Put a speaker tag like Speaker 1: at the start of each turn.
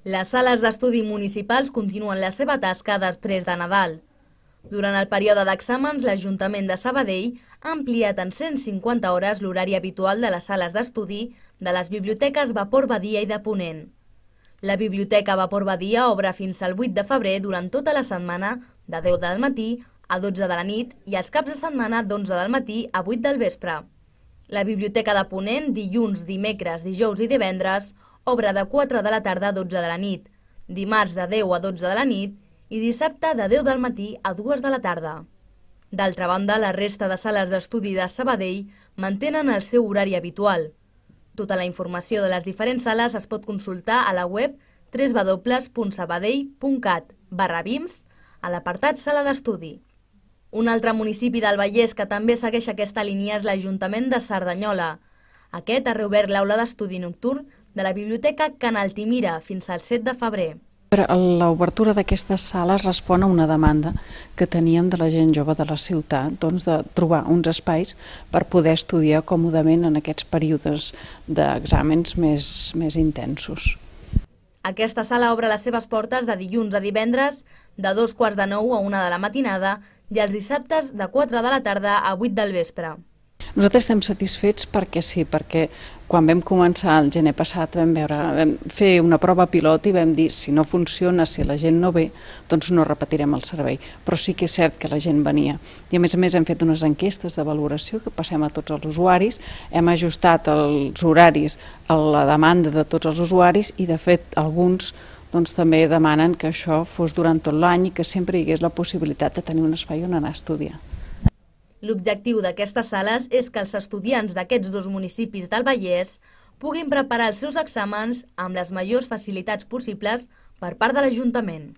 Speaker 1: Les sales d'estudi municipals continuen la seva tasca després de Nadal. Durant el període d'exàmens, l'Ajuntament de Sabadell ha ampliat en 150 hores l'horari habitual de les sales d'estudi de les biblioteques Vapor Badia i de Ponent. La Biblioteca Vapor Badia obre fins al 8 de febrer durant tota la setmana de 10 del matí a 12 de la nit i els caps de setmana d'11 del matí a 8 del vespre. La Biblioteca de Ponent, dilluns, dimecres, dijous i divendres, obre de 4 de la tarda a 12 de la nit, dimarts de 10 a 12 de la nit i dissabte de 10 del matí a 2 de la tarda. D'altra banda, la resta de sales d'estudi de Sabadell mantenen el seu horari habitual. Tota la informació de les diferents sales es pot consultar a la web www.sabadell.cat/bims a l'apartat Sala d'Estudi. Un altre municipi del Vallès que també segueix aquesta línia és l'Ajuntament de Cerdanyola. Aquest ha reobert l'aula d'estudi nocturn de la Biblioteca Can Altimira fins al 7 de febrer.
Speaker 2: L'obertura d'aquestes sales respon a una demanda que teníem de la gent jove de la ciutat, doncs de trobar uns espais per poder estudiar còmodament en aquests períodes d'exàmens més intensos.
Speaker 1: Aquesta sala obre les seves portes de dilluns a divendres de 8:45 a 1 de la matinada i els dissabtes de 4 de la tarda a 8 del vespre.
Speaker 2: Nosaltres estem satisfets perquè sí, perquè quan vam començar el gener passat vam fer una prova pilot i vam dir si no funciona, si la gent no ve, doncs no repetirem el servei. Però sí que és cert que la gent venia. I a més hem fet unes enquestes de valoració que passem a tots els usuaris, hem ajustat els horaris a la demanda de tots els usuaris i de fet alguns també demanen que això fos durant tot l'any i que sempre hi hagués la possibilitat de tenir un espai on anar a estudiar.
Speaker 1: L'objectiu d'aquestes sales és que els estudiants d'aquests dos municipis del Vallès puguin preparar els seus exàmens amb les majors facilitats possibles per part de l'Ajuntament.